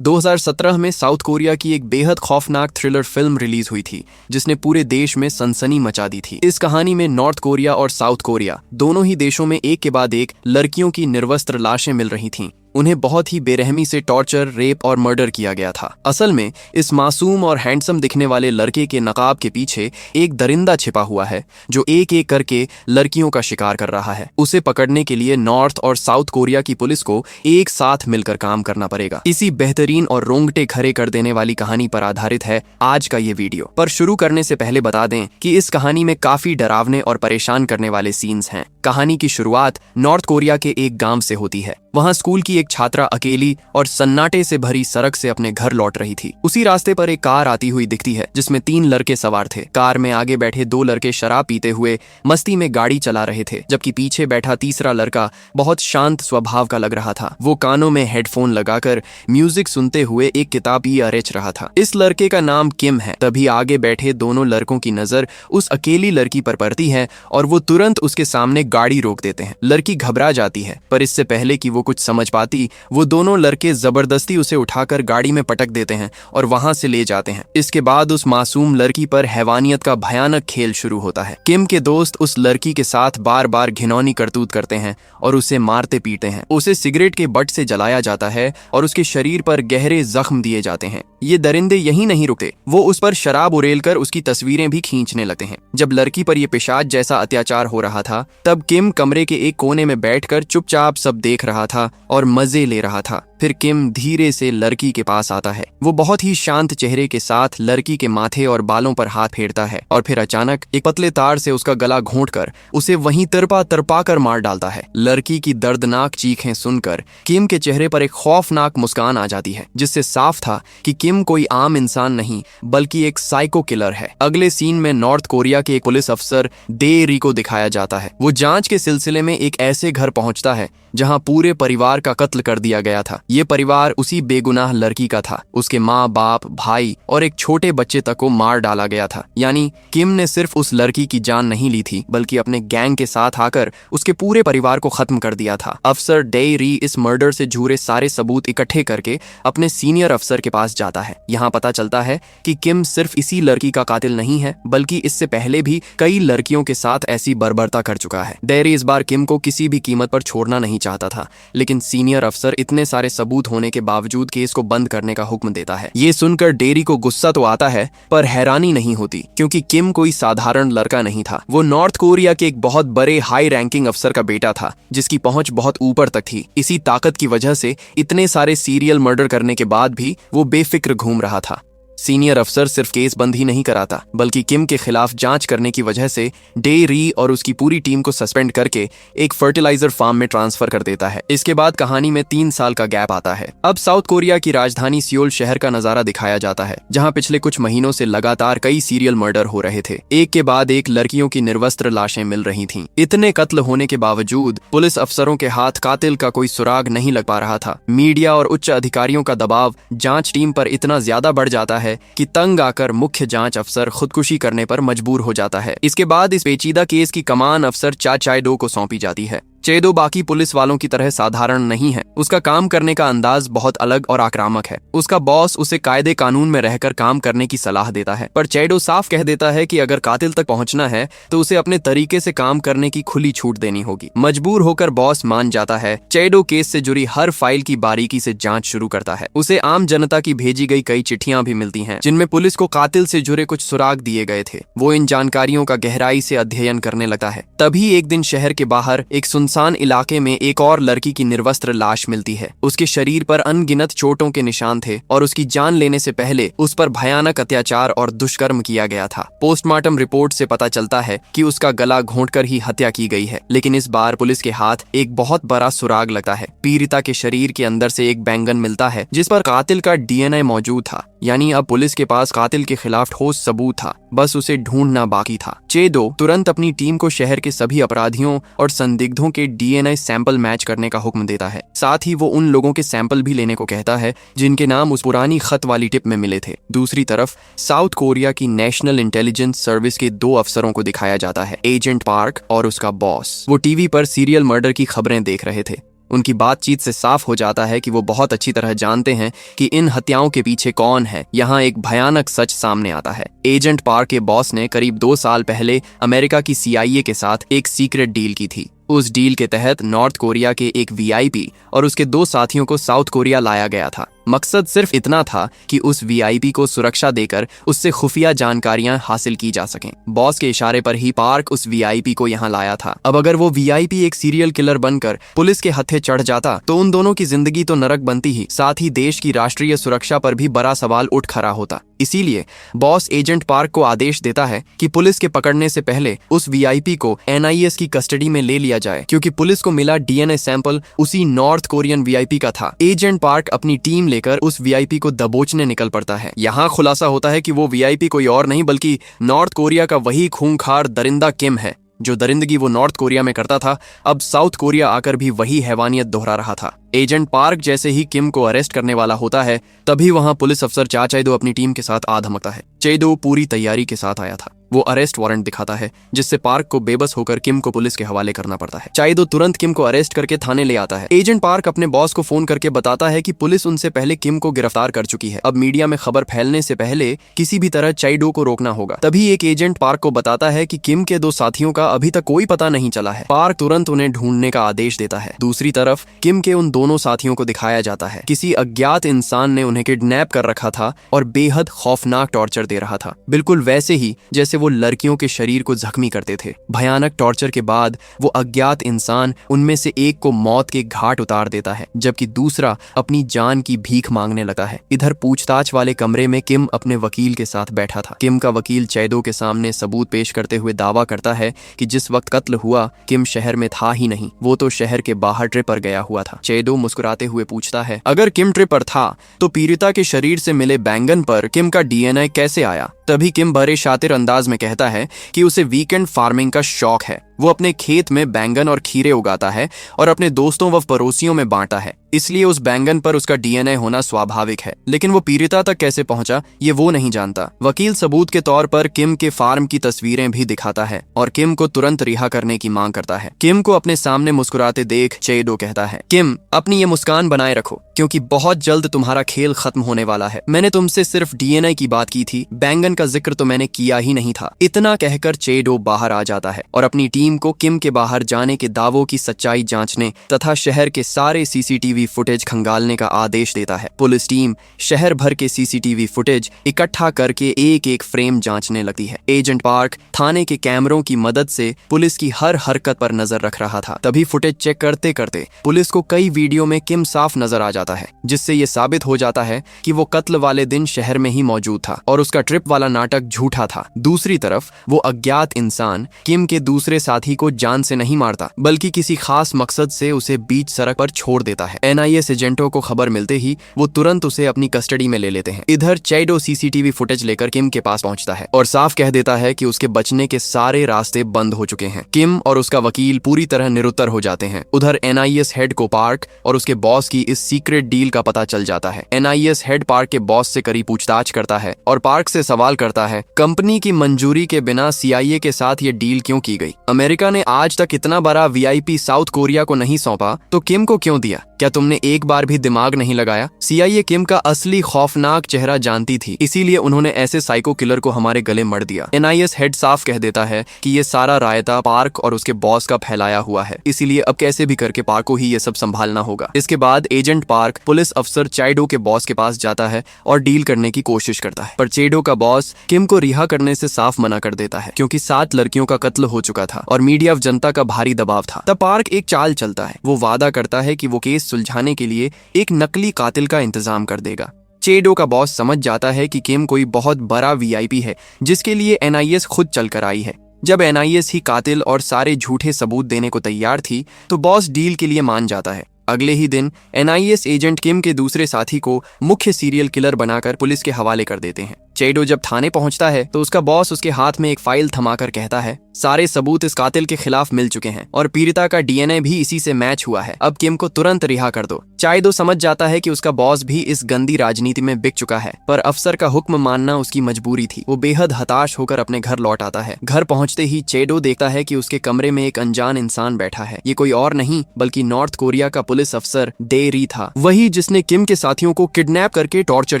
2017 में south Korea की एक बेहद खौफनाक थ्रिलर फिल्म रिलीज हुई थी जिसने पूरे देश में सनसनी मचा दी थी। इस कहानी में नॉर्थ कोरिया और साउथ कोरिया दोनों ही देशों में एक के बाद एक लड़कियों की निर्वस्त्र लाशें मिल रही थीं। उन्हें बहुत ही बेरहमी से टॉर्चर, रेप और मर्डर किया गया था। असल में इस मासूम और हैंडसम दिखने वाले लड़के के नकाब के पीछे एक दरिंदा छिपा हुआ है जो एक एक करके लड़कियों का शिकार कर रहा है। उसे पकड़ने के लिए नॉर्थ और साउथ कोरिया की पुलिस को एक साथ मिलकर काम करना पड़ेगा। इसी बेहतरीन और रोंगटे खड़े कर देने वाली कहानी पर आधारित है आज का ये वीडियो। पर शुरू करने से पहले बता दें कि इस कहानी में काफी डरावने और परेशान करने वाले सीन्स हैं। कहानी की शुरुआत नॉर्थ कोरिया के एक गांव से होती है। वहां स्कूल की एक छात्रा अकेली और सन्नाटे से भरी सड़क से अपने घर लौट रही थी। उसी रास्ते पर एक कार आती हुई दिखती है जिसमें 3 लड़के सवार थे। कार में आगे बैठे 2 लड़के शराब पीते हुए मस्ती में गाड़ी चला रहे थे, जबकि पीछे बैठा तीसरा लड़का बहुत शांत स्वभाव का लग रहा था। वो कानों में हेडफोन लगाकर म्यूजिक सुनते हुए एक किताब ही अरेच रहा था। इस लड़के का नाम किम है। तभी आगे बैठे दोनों लड़कों की नजर उस अकेली लड़की पर पड़ती है और वो तुरंत उसके सामने गाड़ी रोक देते हैं। लड़की घबरा जाती है, पर इससे पहले कि वो कुछ समझ पाती, वो दोनों लड़के जबरदस्ती उसे उठाकर गाड़ी में पटक देते हैं और वहां से ले जाते हैं। इसके बाद उस मासूम लड़की पर हैवानियत का भयानक खेल शुरू होता है। किम के दोस्त उस लड़की के साथ बार बार घिनौनी करतूत करते हैं और उसे मारते पीटते हैं। उसे सिगरेट के बट से जलाया जाता है और उसके शरीर पर गहरे जख्म दिए जाते हैं। ये दरिंदे यहीं नहीं रुकते, वो उस पर शराब उड़ेलकर उसकी तस्वीरें भी खींचने लगते हैं। जब लड़की पर यह पिशाच जैसा अत्याचार हो रहा था, तब किम कमरे के एक कोने में बैठकर चुपचाप सब देख रहा था और मजे ले रहा था। फिर किम धीरे से लड़की के पास आता है। वो बहुत ही शांत चेहरे के साथ लड़की के माथे और बालों पर हाथ फेरता है और फिर अचानक एक पतले तार से उसका गला घोंटकर उसे वहीं तरपा कर मार डालता है। लड़की की दर्दनाक चीखें सुनकर किम के चेहरे पर एक खौफनाक मुस्कान आ जाती है, जिससे साफ था कि किम कोई आम इंसान नहीं बल्कि एक साइको किलर है। अगले सीन में नॉर्थ कोरिया के एक पुलिस अफसर दे री को दिखाया जाता है। वो जांच के सिलसिले में एक ऐसे घर पहुंचता है जहां पूरे परिवार का कत्ल कर दिया गया था। ये परिवार उसी बेगुनाह लड़की का था। उसके माँ बाप, भाई और एक छोटे बच्चे तक को मार डाला गया था। यानी किम ने सिर्फ उस लड़की की जान नहीं ली थी, बल्कि अपने गैंग के साथ आकर उसके पूरे परिवार को खत्म कर दिया था। अफसर डे री इस मर्डर से जुड़े सारे सबूत इकट्ठे करके अपने सीनियर अफसर के पास जाता है। यहाँ पता चलता है कि किम सिर्फ इसी लड़की का कातिल नहीं है, बल्कि इससे पहले भी कई लड़कियों के साथ ऐसी बर्बरता कर चुका है। डे री इस बार किम को किसी भी कीमत पर छोड़ना नहीं चाहता था, लेकिन सीनियर अफसर इतने सारे सबूत होने के बावजूद केस को बंद करने का हुक्म देता है। ये सुनकर डेरी को गुस्सा तो आता है, पर हैरानी नहीं होती, क्योंकि किम कोई साधारण लड़का नहीं था। वो नॉर्थ कोरिया के एक बहुत बड़े हाई रैंकिंग अफसर का बेटा था, जिसकी पहुंच बहुत ऊपर तक थी। इसी ताकत की वजह से इतने सारे सीरियल मर्डर करने के बाद भी वो बेफिक्र घूम रहा था। सीनियर अफसर सिर्फ केस बंद ही नहीं कराता, बल्कि किम के खिलाफ जांच करने की वजह से डे री और उसकी पूरी टीम को सस्पेंड करके एक फर्टिलाइजर फार्म में ट्रांसफर कर देता है। इसके बाद कहानी में 3 साल का गैप आता है। अब साउथ कोरिया की राजधानी सियोल शहर का नजारा दिखाया जाता है, जहां पिछले कुछ महीनों से लगातार कई सीरियल मर्डर हो रहे थे। एक के बाद एक लड़कियों की निर्वस्त्र लाशें मिल रही थीं। इतने कत्ल होने के बावजूद पुलिस अफसरों के हाथ कातिल का कोई सुराग नहीं लग पा रहा था। मीडिया और उच्च अधिकारियों का दबाव जांच टीम पर इतना ज्यादा बढ़ जाता है कि तंग आकर मुख्य जांच अफसर खुदकुशी करने पर मजबूर हो जाता है। इसके बाद इस पेचीदा केस की कमान अफसर चा चाय डो को सौंपी जाती है। चेदो बाकी पुलिस वालों की तरह साधारण नहीं है। उसका काम करने का अंदाज बहुत अलग और आक्रामक है। उसका बॉस उसे कायदे कानून में रहकर काम करने की सलाह देता है, पर चेदो साफ कह देता है कि अगर कातिल तक पहुंचना है तो उसे अपने तरीके से काम करने की खुली छूट देनी होगी। मजबूर होकर बॉस मान जाता है। चेदो केस से जुड़ी हर फाइल की बारीकी से जांच शुरू करता है। उसे आम जनता की भेजी गई कई चिट्ठियां भी मिलती हैं, जिनमें पुलिस को कातिल से जुड़े कुछ सुराग दिए गए थे। वो इन जानकारियों का गहराई से अध्ययन करने लगता है। तभी एक दिन शहर के बाहर एक सुनसान इलाके में एक और लड़की की निर्वस्त्र लाश मिलती है। उसके शरीर पर अनगिनत चोटों के निशान थे और उसकी जान लेने से पहले उस पर भयानक अत्याचार और दुष्कर्म किया गया था। पोस्टमार्टम रिपोर्ट से पता चलता है कि उसका गला घोंटकर ही हत्या की गई है। लेकिन इस बार पुलिस के हाथ एक बहुत बड़ा सुराग लगता है। पीड़िता के शरीर के अंदर से एक बैंगन मिलता है जिस पर कातिल का डीएनए मौजूद था। यानी अब पुलिस के पास कातिल के खिलाफ ठोस सबूत था, बस उसे ढूंढना बाकी था। चेदो तुरंत अपनी टीम को शहर के सभी अपराधियों और संदिग्धों के डीएनए सैंपल मैच करने का हुक्म देता है। साथ ही वो उन लोगों के सैंपल भी लेने को कहता है जिनके नाम उस पुरानी खत वाली टिप में मिले थे। दूसरी तरफ साउथ कोरिया की नेशनल इंटेलिजेंस सर्विस के 2 अफसरों को दिखाया जाता है, एजेंट पार्क और उसका बॉस। वो टीवी पर सीरियल मर्डर की खबरें देख रहे थे। उनकी बातचीत से साफ हो जाता है कि वो बहुत अच्छी तरह जानते हैं कि इन हत्याओं के पीछे कौन है। यहाँ एक भयानक सच सामने आता है। एजेंट पार्क के बॉस ने करीब 2 साल पहले अमेरिका की CIA के साथ एक सीक्रेट डील की थी। उस डील के तहत नॉर्थ कोरिया के एक VIP और उसके 2 साथियों को साउथ कोरिया लाया गया था। मकसद सिर्फ इतना था कि उस VIP को सुरक्षा देकर उससे खुफिया जानकारियां हासिल की जा सकें। बॉस के इशारे पर ही पार्क उस VIP को यहाँ लाया था। अब अगर वो VIP एक सीरियल किलर बनकर पुलिस के हत्थे चढ़ जाता तो उन दोनों की जिंदगी तो नरक बनती ही, साथ ही देश की राष्ट्रीय सुरक्षा पर भी बड़ा सवाल उठ खड़ा होता। इसीलिए बॉस एजेंट पार्क को आदेश देता है कि पुलिस के पकड़ने से पहले उस VIP को NIS की कस्टडी में ले लिया जाए, क्योंकि पुलिस को मिला DNA सैंपल उसी नॉर्थ कोरियन VIP का था। एजेंट पार्क अपनी टीम लेकर उस VIP को दबोचने निकल पड़ता है। यहाँ खुलासा होता है कि वो VIP कोई और नहीं बल्कि नॉर्थ कोरिया का वही खूंखार दरिंदा किम है। जो दरिंदगी वो नॉर्थ कोरिया में करता था, अब साउथ कोरिया आकर भी वही हैवानियत दोहरा रहा था। एजेंट पार्क जैसे ही किम को अरेस्ट करने वाला होता है, तभी वहां पुलिस अफसर चा चेदो अपनी टीम के साथ आ धमकता है। चेदो पूरी तैयारी के साथ आया था। वो अरेस्ट वारंट दिखाता है, जिससे पार्क को बेबस होकर किम को पुलिस के हवाले करना पड़ता है। चेदो तुरंत किम को अरेस्ट करके थाने ले आता है। एजेंट पार्क अपने बॉस को फोन करके बताता है कि पुलिस उनसे पहले किम को गिरफ्तार कर चुकी है। अब मीडिया में खबर फैलने से पहले किसी भी तरह चेदो को रोकना होगा। तभी एक एजेंट पार्क को बताता है कि किम के 2 साथियों का अभी तक कोई पता नहीं चला है। पार्क तुरंत उन्हें ढूंढने का आदेश देता है। दूसरी तरफ किम के उन दोनों साथियों को दिखाया जाता है। किसी अज्ञात इंसान ने उन्हें किडनैप कर रखा था और बेहद खौफनाक टॉर्चर दे रहा था, बिल्कुल वैसे ही जैसे वो लड़कियों के शरीर को जख्मी करते थे। भयानक टॉर्चर के बाद वो अज्ञात इंसान उनमें से एक को मौत के घाट उतार देता है, जबकि दूसरा अपनी जान की भीख मांगने लगा है। इधर पूछताछ वाले कमरे में किम अपने वकील के साथ बैठा था। किम का वकील चेदो के सामने सबूत पेश करते हुए दावा करता है कि जिस वक्त कत्ल हुआ किम शहर में था ही नहीं, वो तो शहर के बाहर ट्रिप पर गया हुआ था। चेदो मुस्कुराते हुए पूछता है, अगर किम ट्रिप पर था तो पीड़िता के शरीर से मिले बैंगन पर किम का DNA कैसे आया? तभी किम बड़े शातिर अंदाज में कहता है कि उसे वीकेंड फार्मिंग का शौक है। वो अपने खेत में बैंगन और खीरे उगाता है और अपने दोस्तों व पड़ोसियों में बांटा है, इसलिए उस बैंगन पर उसका DNA होना स्वाभाविक है। लेकिन वो पीड़िता तक कैसे पहुंचा ये वो नहीं जानता। वकील सबूत के तौर पर किम के फार्म की तस्वीरें भी दिखाता है और किम को तुरंत रिहा करने की मांग करता है। किम को अपने सामने मुस्कुराते देख चेदो कहता है, किम अपनी ये मुस्कान बनाए रखो, क्योंकि बहुत जल्द तुम्हारा खेल खत्म होने वाला है। मैंने तुमसे सिर्फ DNA की बात की थी, बैंगन का जिक्र तो मैंने किया ही नहीं था। इतना कहकर चेदो बाहर आ जाता है और अपनी टीम को किम के बाहर जाने के दावों की सच्चाई जांचने तथा शहर के सारे CCTV फुटेज खंगालने का आदेश देता है। पुलिस टीम शहर भर के CCTV फुटेज इकट्ठा करके एक एक फ्रेम जांचने लगती है। एजेंट पार्क थाने के कैमरों की मदद से पुलिस की हर हरकत पर नजर रख रहा था। तभी फुटेज चेक करते करते पुलिस को कई वीडियो में किम साफ नजर आ जाता है, जिससे ये साबित हो जाता है कि वो कत्ल वाले दिन शहर में ही मौजूद था और उसका ट्रिप वाला नाटक झूठा था। दूसरी तरफ वो अज्ञात इंसान किम के दूसरे साथी को जान से नहीं मारता, बल्कि किसी खास मकसद से उसे बीच सड़क पर छोड़ देता है। NIS एजेंटों को खबर मिलते ही वो तुरंत उसे अपनी कस्टडी में ले लेते हैं। इधर चेदो CCTV फुटेज लेकर किम के पास पहुंचता है और साफ कह देता है कि उसके बचने के सारे रास्ते बंद हो चुके हैं। किम और उसका वकील पूरी तरह निरुत्तर हो जाते हैं। उधर NIS हेड को पार्क और उसके बॉस की इस सीक्रेट डील का पता चल जाता है। NIS हेड पार्क के बॉस से कड़ी पूछताछ करता है और पार्क से सवाल करता है, कंपनी की मंजूरी के बिना CIA के साथ ये डील क्यों की गई? अमेरिका ने आज तक इतना बड़ा VIP साउथ कोरिया को नहीं सौंपा तो किम को क्यों दिया? क्या तुमने एक बार भी दिमाग नहीं लगाया? CIA किम का असली खौफनाक चेहरा जानती थी, इसीलिए उन्होंने ऐसे साइको किलर को हमारे गले मड़ दिया। NIS हेड साफ कह देता है कि ये सारा रायता पार्क और उसके बॉस का फैलाया हुआ है, इसीलिए अब कैसे भी करके पार्क को ही ये सब संभालना होगा। इसके बाद एजेंट पार्क पुलिस अफसर चेदो के बॉस के पास जाता है और डील करने की कोशिश करता है, पर चेदो का बॉस किम को रिहा करने से साफ मना कर देता है, क्योंकि 7 लड़कियों का कत्ल हो चुका था और मीडिया और जनता का भारी दबाव था। तब पार्क एक चाल चलता है। वो वादा करता है कि वो केस सुलझाने के लिए एक नकली कातिल का इंतजाम कर देगा। चेदो का बॉस समझ जाता है कि किम कोई बहुत बड़ा VIP है, जिसके लिए NIS खुद चल कर आई है। जब NIS ही कातिल और सारे झूठे सबूत देने को तैयार थी तो बॉस डील के लिए मान जाता है। अगले ही दिन NIS एजेंट किम के दूसरे साथी को मुख्य सीरियल किलर बनाकर पुलिस के हवाले कर देते हैं। चेडो जब थाने पहुंचता है तो उसका बॉस उसके हाथ में एक फाइल थमाकर कहता है, सारे सबूत इस कातिल के खिलाफ मिल चुके हैं और पीड़िता का डीएनए भी इसी से मैच हुआ है। अब किम को तुरंत रिहा कर दो। चेडो समझ जाता है कि उसका बॉस भी इस गंदी राजनीति में बिक चुका है, पर अफसर का हुक्म मानना उसकी मजबूरी थी। वो बेहद हताश होकर अपने घर लौट आता है। घर पहुंचते ही चेडो देखता है कि उसके कमरे में एक अनजान इंसान बैठा है। ये कोई और नहीं बल्कि नॉर्थ कोरिया का पुलिस अफसर डेरी था, वही जिसने किम के साथियों को किडनैप करके टॉर्चर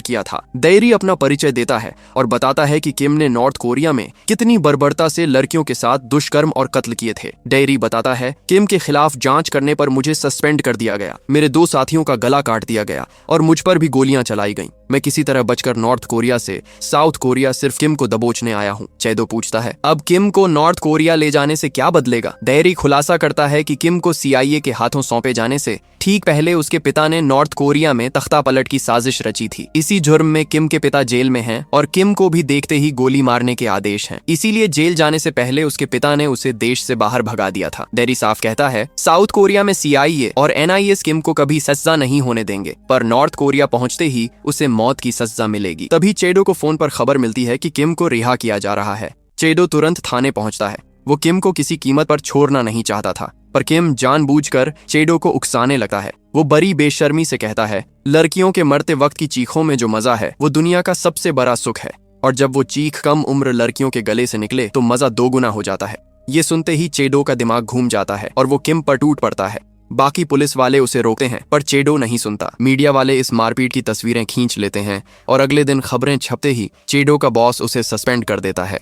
किया था। डेरी अपना परिचय देता है और बताता है कि किम ने नॉर्थ कोरिया में कितनी बर्बरता से लड़कियों के साथ दुष्कर्म और कत्ल किए थे। डेरी बताता है, किम के खिलाफ जांच करने पर मुझे सस्पेंड कर दिया गया, मेरे 2 साथियों का गला काट दिया गया और मुझ पर भी गोलियां चलाई गईं। मैं किसी तरह बचकर नॉर्थ कोरिया से साउथ कोरिया सिर्फ किम को दबोचने आया हूँ। चेडो पूछता है, अब किम को नॉर्थ कोरिया ले जाने से क्या बदलेगा? डेरी खुलासा करता है कि किम को सीआईए के हाथों सौंपे जाने से ठीक पहले उसके पिता ने नॉर्थ कोरिया में तख्ता पलट की साजिश रची थी। इसी जुर्म में किम के पिता जेल में हैं और किम को भी देखते ही गोली मारने के आदेश हैं। इसीलिए जेल जाने से पहले उसके पिता ने उसे देश से बाहर भगा दिया था। डेरी साफ कहता है, साउथ कोरिया में सीआईए और एनआईएस किम को कभी सजा नहीं होने देंगे, पर नॉर्थ कोरिया पहुंचते ही उसे मौत की सजा मिलेगी। तभी चेडो को फोन पर खबर मिलती है कि किम को रिहा किया जा रहा है। चेडो तुरंत थाने पहुंचता है। वो किम को किसी कीमत पर छोड़ना नहीं चाहता था, पर किम जानबूझकर चेडो को उकसाने लगता है। वो बड़ी बेशर्मी से कहता है, लड़कियों के मरते वक्त की चीखों में जो मजा है वो दुनिया का सबसे बड़ा सुख है, और जब वो चीख कम उम्र लड़कियों के गले से निकले तो मजा दोगुना हो जाता है। ये सुनते ही चेडो का दिमाग घूम जाता है और वो किम पर टूट पड़ता है। बाकी पुलिस वाले उसे रोकते हैं, पर चेडो नहीं सुनता। मीडिया वाले इस मारपीट की तस्वीरें खींच लेते हैं और अगले दिन खबरें छपते ही चेडो का बॉस उसे सस्पेंड कर देता है।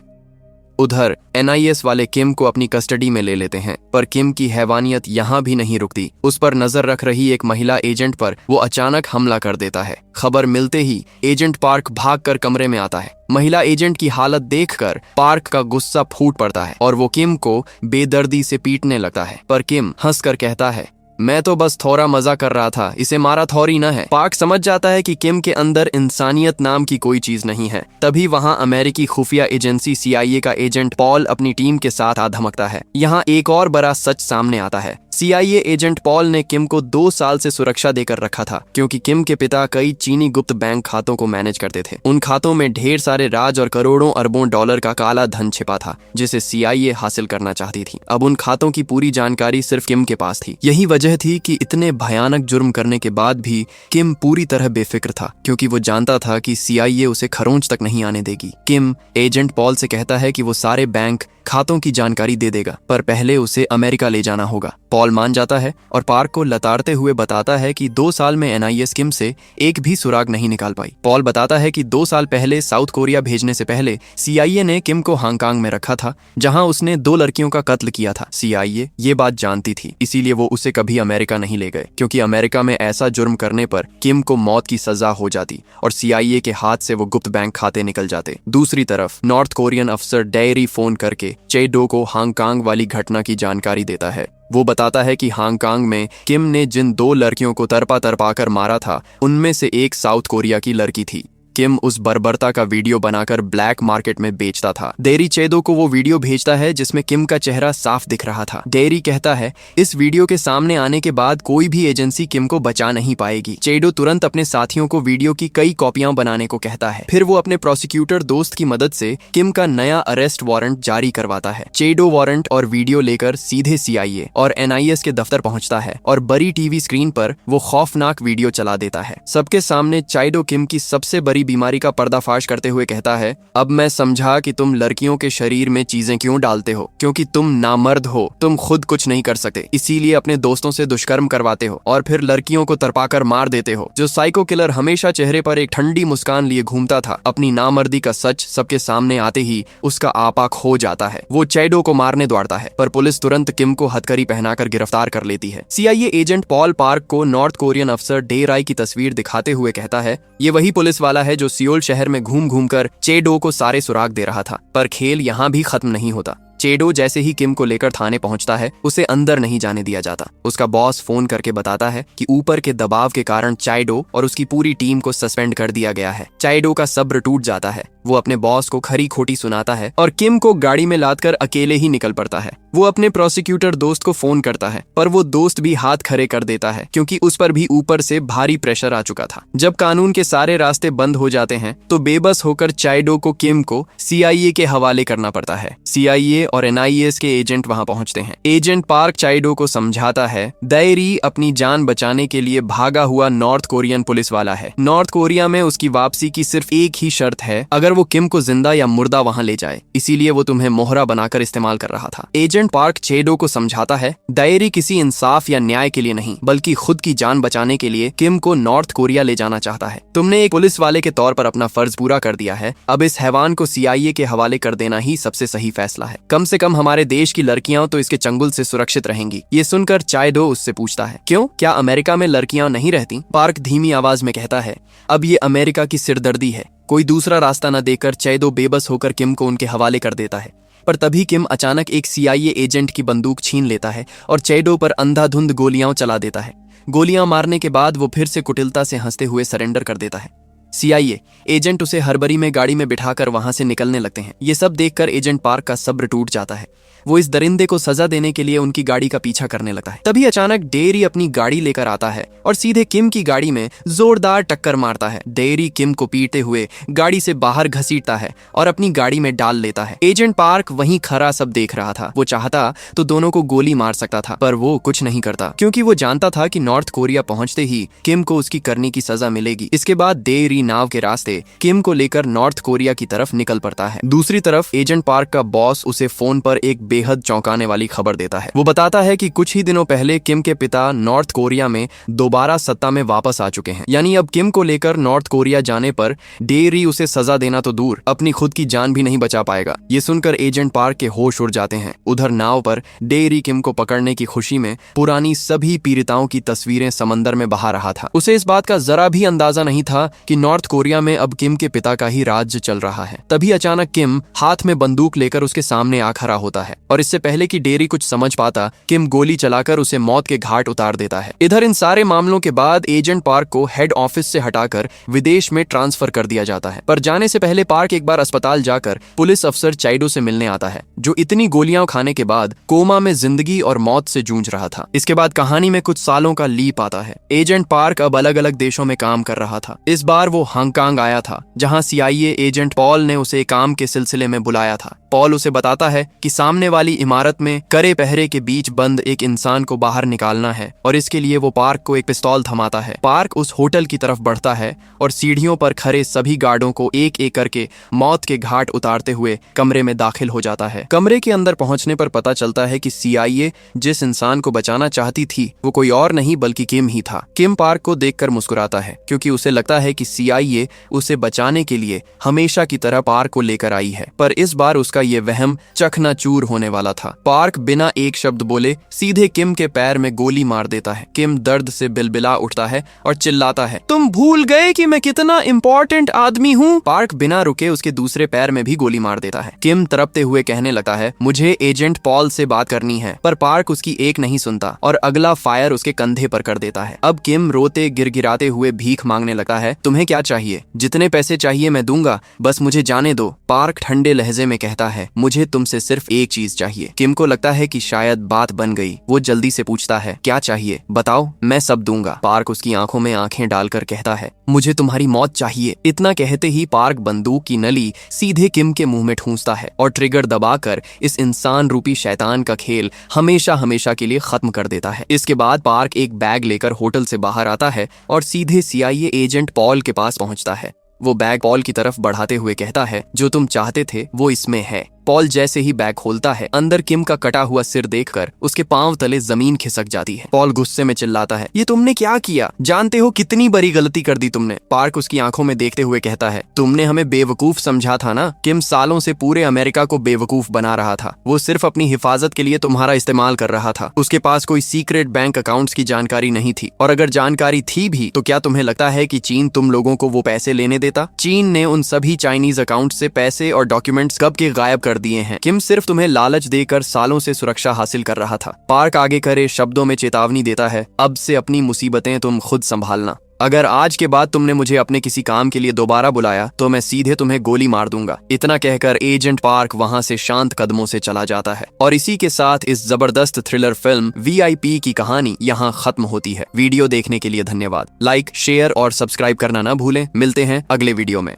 उधर एनआईएस वाले किम को अपनी कस्टडी में ले लेते हैं, पर किम की हैवानियत यहाँ भी नहीं रुकती। उस पर नजर रख रही एक महिला एजेंट पर वो अचानक हमला कर देता है। खबर मिलते ही एजेंट पार्क भागकर कमरे में आता है। महिला एजेंट की हालत देखकर पार्क का गुस्सा फूट पड़ता है और वो किम को बेदर्दी से पीटने लगता है, पर किम हंसकर कहता है, मैं तो बस थोड़ा मजा कर रहा था, इसे मारा थोड़ी ना है। पार्क समझ जाता है कि किम के अंदर इंसानियत नाम की कोई चीज नहीं है। तभी वहां अमेरिकी खुफिया एजेंसी सीआईए का एजेंट पॉल अपनी टीम के साथ आ धमकता है। यहाँ एक और बड़ा सच सामने आता है। सीआईए एजेंट पॉल ने किम को 2 साल से सुरक्षा देकर रखा था, क्योंकि किम के पिता कई चीनी गुप्त बैंक खातों को मैनेज करते थे। उन खातों में ढेर सारे राज और करोड़ों अरबों डॉलर का काला धन छिपा था, जिसे सीआईए हासिल करना चाहती थी। अब उन खातों की पूरी जानकारी सिर्फ किम के पास थी। यही वजह थी कि इतने भयानक जुर्म करने के बाद भी किम पूरी तरह बेफिक्र था, क्योंकि वो जानता था कि सीआईए उसे खरोंच तक नहीं आने देगी। किम एजेंट पॉल से कहता है कि वो सारे बैंक खातों की जानकारी दे देगा, पर पहले उसे अमेरिका ले जाना होगा। पॉल मान जाता है और पार्क को लताड़ते हुए बताता है कि 2 साल में एनआईएस किम से एक भी सुराग नहीं निकाल पाई। पॉल बताता है कि 2 साल पहले साउथ कोरिया भेजने से पहले सीआईए ने किम को हांगकांग में रखा था, जहां उसने 2 लड़कियों का कत्ल किया था। सीआईए ये बात जानती थी, इसीलिए वो उसे कभी अमेरिका नहीं ले गए, क्योंकि अमेरिका में ऐसा जुर्म करने पर किम को मौत की सजा हो जाती और सीआईए के हाथ से वो गुप्त बैंक खाते निकल जाते। दूसरी तरफ नॉर्थ कोरियन अफसर डेरी फोन करके चेडो को हांगकांग वाली घटना की जानकारी देता है। वो बताता है कि हांगकांग में किम ने जिन 2 लड़कियों को तरपा तरपा कर मारा था, उनमें से एक साउथ कोरिया की लड़की थी। किम उस बर्बरता का वीडियो बनाकर ब्लैक मार्केट में बेचता था। डेरी चेडो को वो वीडियो भेजता है जिसमें किम का चेहरा साफ दिख रहा था। डेरी कहता है, इस वीडियो के सामने आने के बाद कोई भी एजेंसी किम को बचा नहीं पाएगी। चेडो तुरंत अपने साथियों को वीडियो की कई कॉपियां बनाने को कहता है। फिर वो अपने प्रोसिक्यूटर दोस्त की मदद से किम का नया अरेस्ट वारंट जारी करवाता है। चेडो वारंट और वीडियो लेकर सीधे सीआईए और एनआईएस के दफ्तर पहुंचता है और बड़ी टीवी स्क्रीन पर वो खौफनाक वीडियो चला देता है। सबके सामने चेडो किम की सबसे बड़ी बीमारी का पर्दाफाश करते हुए कहता है, अब मैं समझा कि तुम लड़कियों के शरीर में चीजें क्यों डालते हो, क्योंकि तुम नामर्द हो, तुम खुद कुछ नहीं कर सकते, इसीलिए अपने दोस्तों से दुष्कर्म करवाते हो और फिर लड़कियों को तरपाकर मार देते हो। जो साइको किलर हमेशा चेहरे पर एक ठंडी मुस्कान लिए घूमता था, अपनी नामर्दी का सच सबके सामने आते ही उसका आपा खो जाता है। वो चेडो को मारने दौड़ता है, पर पुलिस तुरंत किम को हथकड़ी पहनाकर गिरफ्तार कर लेती है। सीआईए एजेंट पॉल पार्क को नॉर्थ कोरियन अफसर डे राय की तस्वीर दिखाते हुए कहता है, ये वही पुलिस वाला है जो सियोल शहर में घूम घूम कर चेडो को सारे सुराग दे रहा था। पर खेल यहाँ भी खत्म नहीं होता। चेडो जैसे ही किम को लेकर थाने पहुंचता है, उसे अंदर नहीं जाने दिया जाता। उसका बॉस फोन करके बताता है कि ऊपर के दबाव के कारण चेडो और उसकी पूरी टीम को सस्पेंड कर दिया गया है। चेडो का सब्र टूट जाता है। वो अपने बॉस को खरी खोटी सुनाता है और किम को गाड़ी में लादकर अकेले ही निकल पड़ता है। वो अपने प्रोसिक्यूटर दोस्त को फोन करता है, पर वो दोस्त भी हाथ खड़े कर देता है क्योंकि उस पर भी ऊपर से भारी प्रेशर आ चुका था। जब कानून के सारे रास्ते बंद हो जाते हैं तो बेबस होकर चाइडो को किम को CIA के हवाले करना पड़ता है। CIA और NIS के एजेंट वहां पहुंचते हैं। एजेंट पार्क चाइडो को समझाता है दायरी अपनी जान बचाने के लिए भागा हुआ नॉर्थ कोरियन पुलिस वाला है। नॉर्थ कोरिया में उसकी वापसी की सिर्फ एक ही शर्त है, अगर वो किम को जिंदा या मुर्दा वहां ले जाए, इसीलिए वो तुम्हें मोहरा बनाकर इस्तेमाल कर रहा था। एजेंट पार्क चाइडो को समझाता है दायरी किसी इंसाफ या न्याय के लिए नहीं बल्कि खुद की जान बचाने के लिए किम को नॉर्थ कोरिया ले जाना चाहता है। तुमने एक पुलिस वाले के तौर पर अपना फर्ज पूरा कर दिया है, अब इस हैवान को CIA के हवाले कर देना ही सबसे सही फैसला है। कम से कम हमारे देश की लड़कियां तो इसके चंगुल से सुरक्षित रहेंगी। ये सुनकर चाइडो उससे पूछता है क्यों, क्या अमेरिका में लड़कियां नहीं रहती? पार्क धीमी आवाज में कहता है अब ये अमेरिका की सिरदर्दी है। कोई दूसरा रास्ता न देकर चाइडो बेबस होकर किम को उनके हवाले कर देता है, पर तभी किम अचानक एक CIA एजेंट की बंदूक छीन लेता है और चाइडो पर अंधाधुंध गोलियां चला देता है। गोलियां मारने के बाद वो फिर से कुटिलता से हंसते हुए सरेंडर कर देता है। CIA एजेंट उसे हड़बड़ी में गाड़ी में बिठाकर वहां से निकलने लगते हैं। ये सब देखकर एजेंट पार्क का सब्र टूट जाता है। वो इस दरिंदे को सजा देने के लिए उनकी गाड़ी का पीछा करने लगता है। तभी अचानक डेयरी अपनी गाड़ी लेकर आता है और सीधे किम की गाड़ी में जोरदार टक्कर मारता है। डेयरी किम को पीटते हुए गाड़ी से बाहर घसीटता है और अपनी गाड़ी में डाल लेता है। एजेंट पार्क वहीं खड़ा सब देख रहा था। वो चाहता तो दोनों को गोली मार सकता था, पर वो कुछ नहीं करता क्योंकि वो जानता था कि नॉर्थ कोरिया पहुंचते ही किम को उसकी करने की सजा मिलेगी। इसके बाद डेयरी नाव के रास्ते किम को लेकर नॉर्थ कोरिया की तरफ निकल पड़ता है। दूसरी तरफ एजेंट पार्क का बॉस उसे फोन पर एक बेहद चौंकाने वाली खबर देता है। वो बताता है कि कुछ ही दिनों पहले किम के पिता नॉर्थ कोरिया में दोबारा सत्ता में वापस आ चुके हैं। यानी अब किम को लेकर नॉर्थ कोरिया जाने पर डेयरी उसे सजा देना तो दूर, अपनी खुद की जान भी नहीं बचा पाएगा। ये सुनकर एजेंट पार्क के होश उड़ जाते हैं। उधर नाव पर डेयरी किम को पकड़ने की खुशी में पुरानी सभी पीड़िताओं की तस्वीरें समंदर में बहा रहा था। उसे इस बात का जरा भी अंदाजा नहीं था कि नॉर्थ कोरिया में अब किम के पिता का ही राज्य चल रहा है। तभी अचानक किम हाथ में बंदूक लेकर उसके सामने आ खड़ा होता है और इससे पहले कि डेयरी कुछ समझ पाता, किम गोली चलाकर उसे मौत के घाट उतार देता है। इधर इन सारे मामलों के बाद एजेंट पार्क को हेड ऑफिस से हटाकर विदेश में ट्रांसफर कर दिया जाता है। पर जाने से पहले पार्क एक बार अस्पताल जाकर पुलिस अफसर चाइडो से मिलने आता है, जो इतनी गोलियां खाने के बाद कोमा में जिंदगी और मौत से जूझ रहा था। इसके बाद कहानी में कुछ सालों का लीप आता है। एजेंट पार्क अब अलग अलग देशों में काम कर रहा था। इस बार वो हांगकांग आया था, जहां CIA एजेंट पॉल ने उसे काम के सिलसिले में बुलाया था। पॉल उसे बताता है कि सामने वाली इमारत में कड़े पहरे के बीच बंद एक इंसान को बाहर निकालना है और इसके लिए वो पार्क को एक पिस्तौल थमाता है। पार्क उस होटल की तरफ बढ़ता है और सीढ़ियों पर खड़े सभी गार्डों को एक एक करके मौत के घाट उतारते हुए कमरे में दाखिल हो जाता है। कमरे के अंदर पहुंचने पर पता चलता है कि CIA जिस इंसान को बचाना चाहती थी वो कोई और नहीं बल्कि किम ही था। किम पार्क को देखकर मुस्कुराता है क्योंकि उसे लगता है कि CIA उसे बचाने के लिए हमेशा की तरह पार्क को लेकर आई है, पर इस बार उसका ये वहम चकनाचूर होने वाला था। पार्क बिना एक शब्द बोले सीधे किम के पैर में गोली मार देता है। किम दर्द से बिलबिला उठता है और चिल्लाता है, तुम भूल गए कि मैं कितना इम्पोर्टेंट आदमी हूँ। पार्क बिना रुके उसके दूसरे पैर में भी गोली मार देता है। किम तड़पते हुए कहने लगता है, मुझे एजेंट पॉल से बात करनी है, पर पार्क उसकी एक नहीं सुनता और अगला फायर उसके कंधे पर कर देता है। अब किम रोते गिरगिराते हुए भीख मांगने लगता है, तुम्हें क्या चाहिए? जितने पैसे चाहिए मैं दूंगा, बस मुझे जाने दो। पार्क ठंडे लहजे में कहता है, मुझे तुमसे सिर्फ एक चीज चाहिए। किम को लगता है कि शायद बात बन गई। वो जल्दी से पूछता है, क्या चाहिए? बताओ, मैं सब दूंगा। पार्क उसकी आंखों में आंखें डालकर कहता है, मुझे तुम्हारी मौत चाहिए। इतना कहते ही पार्क बंदूक की नली सीधे किम के मुंह में ठूंसता है और ट्रिगर दबाकर इस इंसान रूपी शैतान का खेल हमेशा हमेशा के लिए खत्म कर देता है। इसके बाद पार्क एक बैग लेकर होटल से बाहर आता है और सीधे CIA एजेंट पॉल के पास पहुंचता है। वो बैग पॉल की तरफ बढ़ाते हुए कहता है, जो तुम चाहते थे वो इसमें है। पॉल जैसे ही बैग खोलता है, अंदर किम का कटा हुआ सिर देखकर उसके पांव तले जमीन खिसक जाती है। पॉल गुस्से में चिल्लाता है, ये तुमने क्या किया? जानते हो कितनी बड़ी गलती कर दी तुमने? पार्क उसकी आंखों में देखते हुए कहता है, तुमने हमें बेवकूफ समझा था ना? किम सालों से पूरे अमेरिका को बेवकूफ बना रहा था। वो सिर्फ अपनी हिफाजत के लिए तुम्हारा इस्तेमाल कर रहा था। उसके पास कोई सीक्रेट बैंक अकाउंट्स की जानकारी नहीं थी, और अगर जानकारी थी भी तो क्या तुम्हें लगता है कि चीन तुम लोगों को वो पैसे लेने देता? चीन ने उन सभी चाइनीज अकाउंट से पैसे और डॉक्यूमेंट्स कब के गायब कर दिए हैं। किम सिर्फ तुम्हें लालच देकर सालों से सुरक्षा हासिल कर रहा था। पार्क आगे करे शब्दों में चेतावनी देता है, अब से अपनी मुसीबतें तुम खुद संभालना। अगर आज के बाद तुमने मुझे अपने किसी काम के लिए दोबारा बुलाया तो मैं सीधे तुम्हें गोली मार दूंगा। इतना कहकर एजेंट पार्क वहां से शांत कदमों से चला जाता है। और इसी के साथ इस जबरदस्त थ्रिलर फिल्म VIP की कहानी यहाँ खत्म होती है। वीडियो देखने के लिए धन्यवाद। लाइक, शेयर और सब्सक्राइब करना ना भूलें। मिलते हैं अगले वीडियो में।